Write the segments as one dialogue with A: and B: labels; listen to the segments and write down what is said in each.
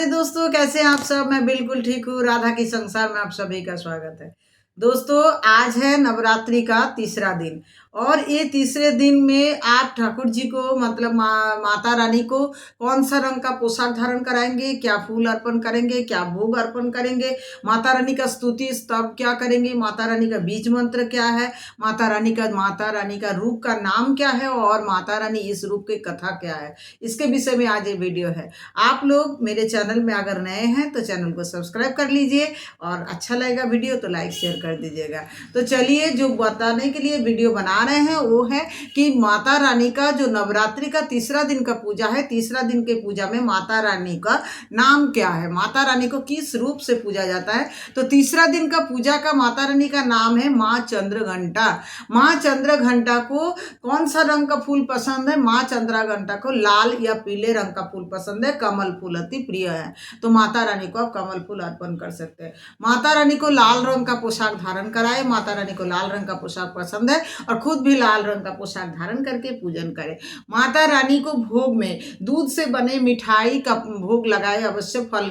A: दोस्तों, कैसे हैं आप सब। मैं बिल्कुल ठीक हूँ। राधा की संसार में आप सभी का स्वागत है। दोस्तों, आज है नवरात्रि का तीसरा दिन और ये तीसरे दिन में आप ठाकुर जी को मतलब माता रानी को कौन सा रंग का पोशाक धारण कराएंगे, क्या फूल अर्पण करेंगे, क्या भोग अर्पण करेंगे, माता रानी का स्तुति स्तव क्या करेंगे, माता रानी का बीज मंत्र क्या है, माता रानी का रूप का नाम क्या है और माता रानी इस रूप की कथा क्या है, इसके विषय में आज ये वीडियो है। आप लोग मेरे चैनल में अगर नए हैं तो चैनल को सब्सक्राइब कर लीजिए और अच्छा लगेगा वीडियो तो लाइक शेयर कर दीजिएगा। तो चलिए, जो बताने के लिए वीडियो बना रहे हैं वो है कि माता रानी का जो नवरात्रि का तीसरा दिन का पूजा है, तीसरा दिन के पूजा में माता रानी का नाम क्या है, माता रानी को किस रूप से पूजा जाता है। तो तीसरा दिन का पूजा का माता रानी का नाम है माँ चंद्रघंटा। माँ चंद्रघंटा को कौन सा रंग का फूल पसंद है? माँ चंद्रघंटा को लाल या पीले रंग का फूल पसंद है। कमल फूल अति प्रिय है, तो माता रानी को आप कमल फूल अर्पण कर सकते हैं। माता रानी को लाल रंग का पोशाक धारण कराए। माता रानी को लाल रंग का पोशाक पसंद है और खुद भी लाल रंग का पोशाक धारण करके पूजन करें। माता रानी को भोग में दूध से बने मिठाई का भोग लगाए अवश्य, फल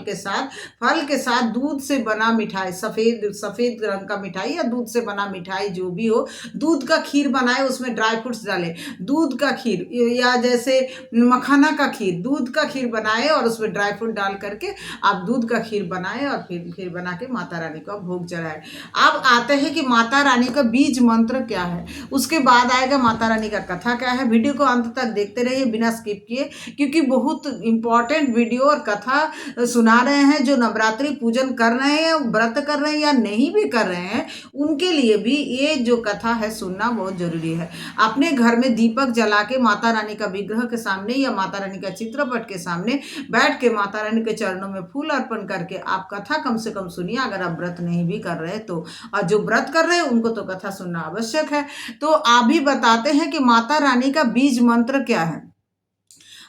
A: के साथ दूध से बना मिठाई, सफेद रंग का मिठाई या दूध से बना मिठाई जो भी हो, दूध का खीर बनाए, उसमें ड्राई फ्रूट्स डाले, दूध का खीर या जैसे मखाना का खीर, दूध का खीर बनाए और उसमें ड्राई फ्रूट डाल करके आप दूध का खीर बनाए और फिर खीर बना के माता रानी को भोग चढ़ाए। अब आते हैं कि माता रानी का बीज मंत्र क्या है, उसके बाद आएगा माता रानी का कथा क्या है। वीडियो को अंत तक देखते रहिए बिना स्किप किए, क्योंकि बहुत इंपॉर्टेंट वीडियो और कथा सुना रहे हैं। जो नवरात्रि पूजन कर रहे हैं, व्रत कर रहे हैं या नहीं भी कर रहे हैं, उनके लिए भी ये जो कथा है सुनना बहुत जरूरी है। अपने घर में दीपक जला के माता रानी का विग्रह के सामने या माता रानी का चित्रपट के सामने बैठ के माता रानी के चरणों में फूल अर्पण करके आप कथा कम से कम सुनिए, अगर आप व्रत नहीं भी कर रहे तो। और जो व्रत कर रहे हैं उनको तो कथा सुनना आवश्यक है। तो आप भी बताते हैं कि माता रानी का बीज मंत्र क्या है।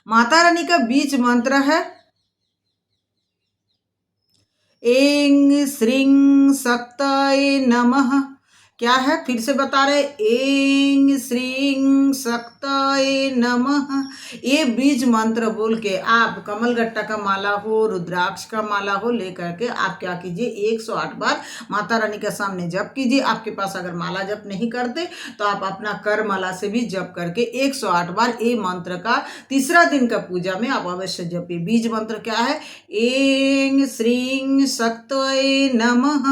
A: माता रानी का बीज मंत्र है ऐं श्रीं शक्तये नमः। क्या है, फिर से बता रहे, ऐं श्रीं शक्तये नमः। ये बीज मंत्र बोल के आप कमलगट्टा का माला हो, रुद्राक्ष का माला हो, लेकर के आप क्या कीजिए, 108 बार माता रानी के सामने जप कीजिए। आपके पास अगर माला जप नहीं करते तो आप अपना कर माला से भी जप करके 108 बार ये मंत्र का तीसरा दिन का पूजा में आप अवश्य जपिए। बीज मंत्र क्या है? ऐं श्रीं शक्तये नमः।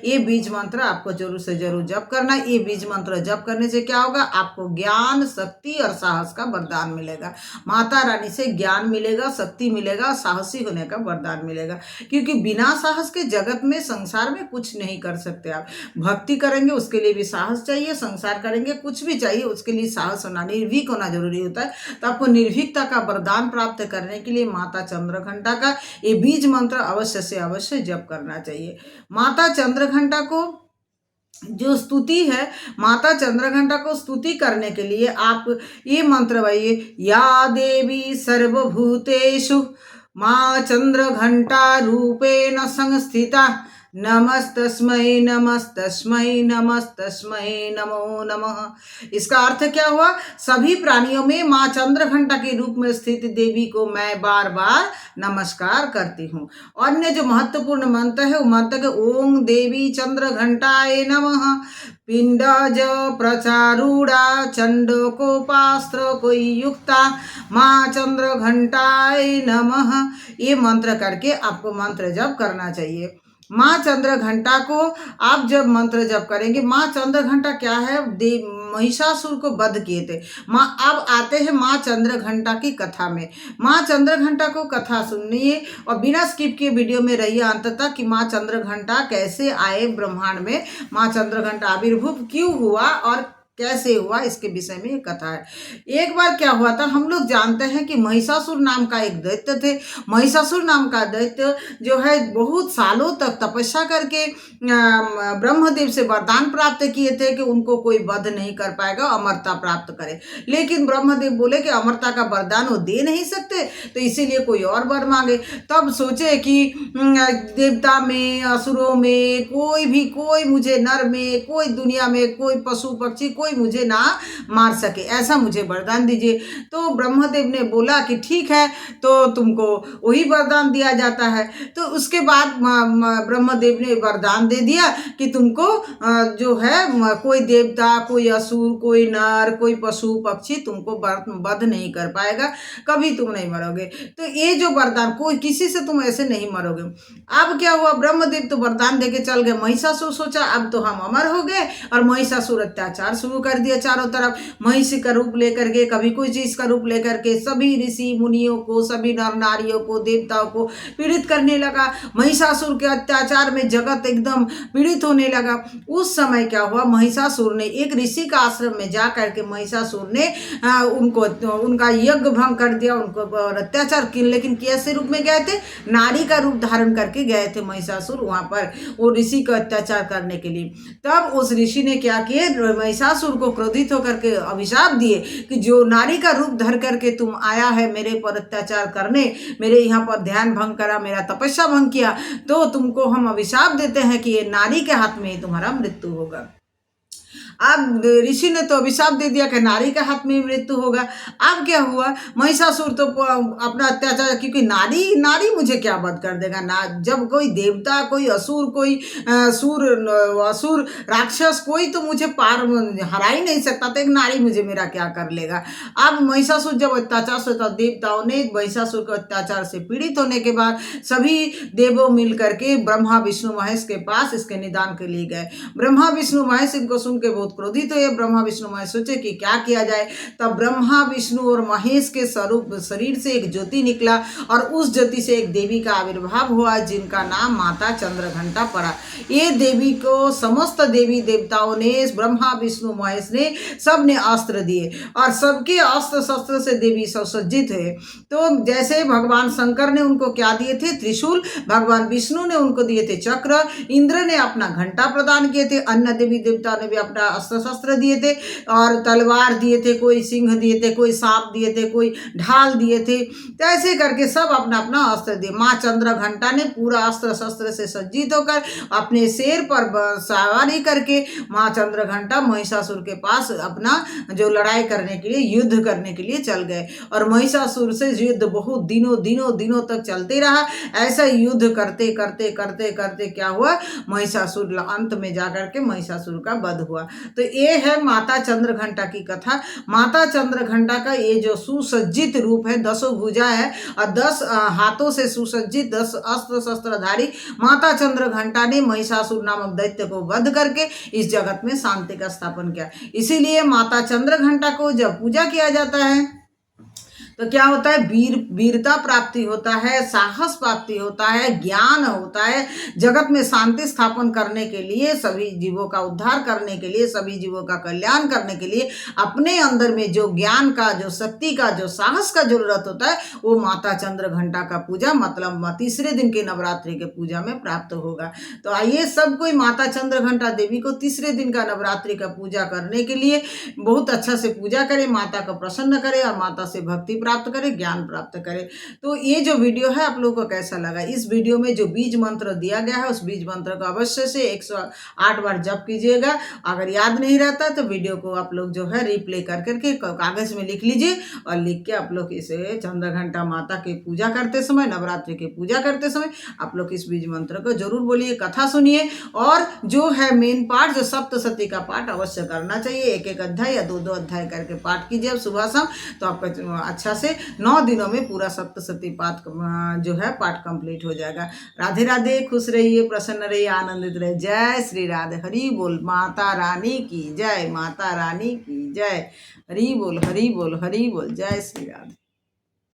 A: ये बीज मंत्र आपको जरूर से जरूर जप करना। ये बीज मंत्र जप करने से क्या होगा, आपको ज्ञान, शक्ति और साहस का वरदान मिलेगा। माता रानी से ज्ञान मिलेगा, शक्ति मिलेगा, साहसी होने का वरदान मिलेगा। क्योंकि बिना साहस के जगत में, संसार में कुछ नहीं कर सकते आप। भक्ति करेंगे उसके लिए भी साहस चाहिए, संसार करेंगे कुछ भी चाहिए उसके लिए साहस होना, निर्भीक होना जरूरी होता है। तो आपको निर्भीकता का वरदान प्राप्त करने के लिए माता चंद्रघंटा का ये बीज मंत्र अवश्य से अवश्य जप करना चाहिए। माता चंद्रघंटा को जो स्तुति है, माता चंद्रघंटा को स्तुति करने के लिए आप ये मंत्र गाइए, या देवी सर्वभूतेषु माँ चंद्रघंटा रूपेण संस्थिता, नमस्तस्मै नमस्तस्मै नमस्तस्मै नमो नमः। इसका अर्थ क्या हुआ? सभी प्राणियों में माँ चंद्रघंटा के रूप में स्थित देवी को मैं बार बार नमस्कार करती हूँ। अन्य जो महत्वपूर्ण मंत्र है वो मंत्र है ओम देवी चंद्रघंटाय नमः, पिंडज प्रचारूढ़ा चंडकोपास्त्र कोई युक्ता माँ चंद्रघंटाय नमः। ये मंत्र करके आपको मंत्र जप करना चाहिए। माँ चंद्रघंटा को आप जब मंत्र जप करेंगे, माँ चंद्रघंटा क्या है, महिषासुर को वध किए थे। अब आते हैं माँ चंद्रघंटा की कथा में। माँ चंद्रघंटा को कथा सुनिए और बिना स्किप किए वीडियो में रहिए अंत तक कि माँ चंद्रघंटा कैसे आए ब्रह्मांड में, माँ चंद्रघंटा आविर्भूत क्यों हुआ और कैसे हुआ, इसके विषय में ये कथा है। एक बार क्या हुआ था, हम लोग जानते हैं कि महिषासुर नाम का एक दैत्य थे। महिषासुर नाम का दैत्य जो है बहुत सालों तक तपस्या करके ब्रह्मदेव से वरदान प्राप्त किए थे कि उनको कोई वध नहीं कर पाएगा, अमरता प्राप्त करे। लेकिन ब्रह्मदेव बोले कि अमरता का वरदान वो दे नहीं सकते, तो इसीलिए कोई और वर मांगे। तब सोचे कि देवता में, असुरों में कोई मुझे, नर में, कोई दुनिया में, कोई पशु पक्षी, कोई कोई मुझे ना मार सके, ऐसा मुझे वरदान दीजिए। तो ब्रह्मदेव ने बोला कि ठीक है, तो तुमको वही वरदान दिया जाता है। तो उसके बाद ब्रह्मदेव ने वरदान दे दिया कि तुमको जो है कोई देवता, कोई असुर, कोई नर, कोई पशु पक्षी तुमको वध नहीं कर पाएगा, कभी तुम नहीं मरोगे। तो ये जो वरदान, कोई किसी से तुम ऐसे नहीं मरोगे। अब क्या हुआ, ब्रह्मदेव तो वरदान देके चल गए। महिषासुर सोचा अब तो हम अमर हो गए, और महिषासुर अत्याचार शुरू कर दिया चारों तरफ। महिषी का रूप लेकर के, कभी कोई चीज का रूप लेकर के सभी ऋषि मुनियों को, सभी नर नारियों को, देवताओं को पीड़ित करने लगा। महिषासुर के अत्याचार में जगत एकदम पीड़ित होने लगा। उस समय क्या हुआ, महिषासुर ने एक ऋषि का आश्रम में जा करके महिषासुर ने उनको उनका यज्ञ भंग कर दिया, उनको अत्याचार किया। लेकिन कैसे रूप में गए थे, नारी का रूप धारण करके गए थे महिषासुर वहां पर वो ऋषि का अत्याचार करने के लिए। तब उस ऋषि ने क्या किए, महिषासुर को क्रोधित होकर के अभिशाप दिए कि जो नारी का रूप धर करके तुम आया है मेरे पर अत्याचार करने, मेरे यहाँ पर ध्यान भंग करा, मेरा तपस्या भंग किया, तो तुमको हम अभिशाप देते हैं कि ये नारी के हाथ में ही तुम्हारा मृत्यु होगा। अब ऋषि ने तो अभिशाप दे दिया कि नारी के हाथ में मृत्यु होगा। अब क्या हुआ, महिषासुर तो अपना अत्याचार, क्योंकि नारी नारी मुझे क्या वध कर देगा ना, जब कोई देवता, कोई असुर, कोई असुर राक्षस, कोई तो मुझे पार हरा ही नहीं सकता, तो एक नारी मुझे मेरा क्या कर लेगा। अब महिषासुर जब अत्याचार से, तो देवताओं ने महिषासुर के अत्याचार से पीड़ित होने के बाद सभी देवों मिल करके ब्रह्मा विष्णु महेश के पास इसके निदान के लिए गए। ब्रह्मा विष्णु महेश इनको सुन के बहुत क्रोधित हुए। ब्रह्मा विष्णु महेश सोचे कि क्या किया जाए। तब ब्रह्मा विष्णु और महेश के स्वरूप शरीर से एक ज्योति निकला, और उस ज्योति से एक देवी का आविर्भाव हुआ जिनका नाम माता चंद्रघंटा पड़ा। ये देवी को समस्त देवी देवताओं ने, ब्रह्मा विष्णु महेश ने, सब ने अस्त्र दिए, और सबके अस्त्र शस्त्र से देवी सुसज्जित है। तो जैसे भगवान शंकर ने उनको क्या दिए थे, त्रिशूल, भगवान विष्णु ने उनको दिए थे चक्र, इंद्र ने अपना घंटा प्रदान किए थे, अन्य देवी देवताओं ने भी अपना अस्त्र शस्त्र दिए थे, और तलवार दिए थे, कोई सिंह दिए थे, कोई सांप दिए थे, कोई ढाल दिए थे। तो ऐसे करके सब अपना अपना अस्त्र दिए। माँ चंद्रघंटा ने पूरा अस्त्र शस्त्र से सज्जित होकर अपने शेर पर सवारी करके माँ चंद्रघंटा महिषासुर के पास अपना जो लड़ाई करने के लिए, युद्ध करने के लिए चल गए। और महिषासुर से युद्ध बहुत दिनों दिनों दिनों तक चलते रहा। ऐसा युद्ध करते करते करते करते क्या हुआ, महिषासुर अंत में जाकर के महिषासुर का वध हुआ। तो ये है माता चंद्रघंटा की कथा। माता चंद्रघंटा का ये जो सुसज्जित रूप है, 10 भुजा है और 10 हाथों से सुसज्जित, 10 अस्त्र शस्त्रधारी माता चंद्रघंटा ने महिषासुर नामक दैत्य को वध करके इस जगत में शांति का स्थापन किया। इसीलिए माता चंद्रघंटा को जब पूजा किया जाता है तो क्या होता है, वीरता प्राप्ति होता है, साहस प्राप्ति होता है, ज्ञान होता है। जगत में शांति स्थापन करने के लिए, सभी जीवों का उद्धार करने के लिए, सभी जीवों का कल्याण करने के लिए अपने अंदर में जो ज्ञान का, जो शक्ति का, जो साहस का जरूरत होता है, वो माता चंद्रघंटा का पूजा मतलब तीसरे दिन के नवरात्रि के पूजा में प्राप्त होगा। तो आइए सब कोई माता चंद्रघंटा देवी को तीसरे दिन का नवरात्रि का पूजा करने के लिए बहुत अच्छा से पूजा करें, माता को प्रसन्न करें और माता से भक्ति प्राप्त करें, ज्ञान प्राप्त करें। तो ये जो वीडियो है आप लोगों को कैसा लगा, इस वीडियो में जो बीज मंत्र दिया गया है उस बीज मंत्र को अवश्य से 108 बार जप कीजिएगा। अगर याद नहीं रहता तो वीडियो को आप लोग जो है रिप्ले कर करके कागज में लिख लीजिए, और लिख के आप लोग इसे चंद्रघंटा माता की पूजा करते समय, नवरात्रि की पूजा करते समय आप लोग इस बीज मंत्र को जरूर बोलिए, कथा सुनिए, और जो है मेन पाठ, जो सप्तशती का पाठ अवश्य करना चाहिए। एक एक अध्याय या 2-2 अध्याय करके पाठ कीजिए अब सुबह शाम, तो आपका अच्छा से 9 दिनों में पूरा सप्तशती पाठ जो है पाठ कंप्लीट हो जाएगा। राधे राधे, खुश रहिए, प्रसन्न रहिए, आनंदित रहिए। जय श्री राधे, हरि बोल, माता रानी की जय, माता रानी की जय, हरि बोल, हरि बोल, हरि बोल, जय श्री राधे।